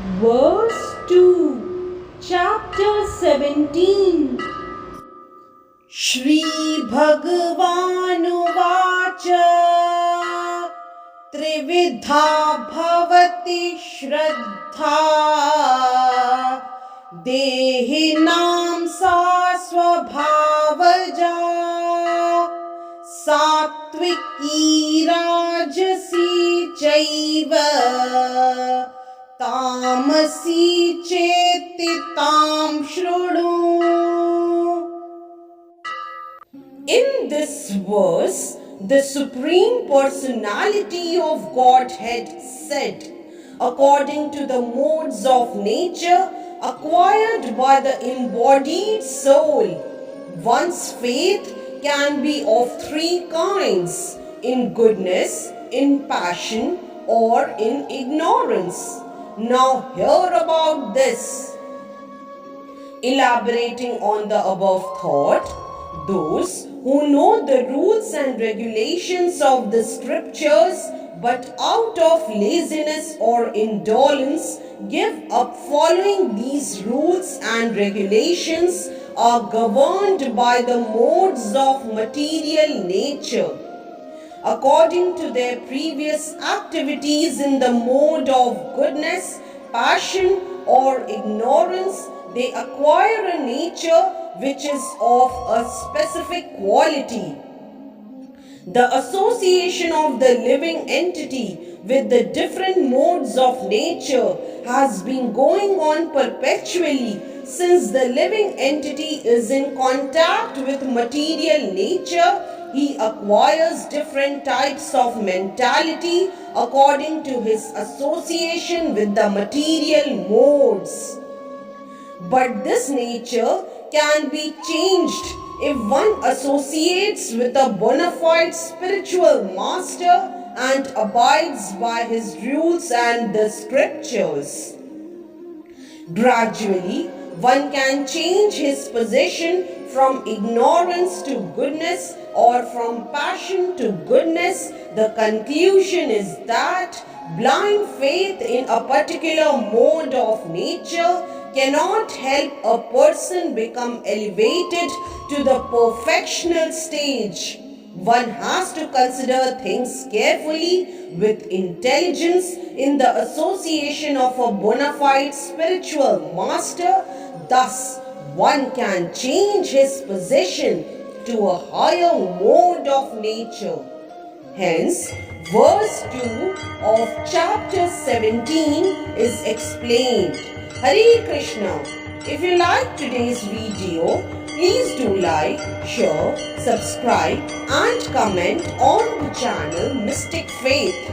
Verse 2, Chapter 17. Shri Bhagavanuvāca Trividha bhavati shraddha Dehinam sa svabhavaja Sattviki rajasi chaiva Tamasi cheti tam shrudu. In this verse, the Supreme Personality of Godhead said, according to the modes of nature acquired by the embodied soul, one's faith can be of three kinds: in goodness, in passion, or in ignorance. Now hear about this. Elaborating on the above thought, those who know the rules and regulations of the scriptures but out of laziness or indolence give up following these rules and regulations are governed by the modes of material nature. According to their previous activities in the mode of goodness, passion, or ignorance, they acquire a nature which is of a specific quality. The association of the living entity with the different modes of nature has been going on perpetually since the living entity is in contact with material nature. He acquires different types of mentality according to his association with the material modes. But this nature can be changed if one associates with a bona fide spiritual master and abides by his rules and the scriptures. Gradually, one can change his position from ignorance to goodness or from passion to goodness. The conclusion is that blind faith in a particular mode of nature cannot help a person become elevated to the perfectional stage. One has to consider things carefully with intelligence in the association of a bona fide spiritual master. Thus, one can change his position to a higher mode of nature. Hence, verse 2 of chapter 17 is explained. Hare Krishna. If you like today's video, please do like, share, subscribe and comment on the channel Mystic Faith.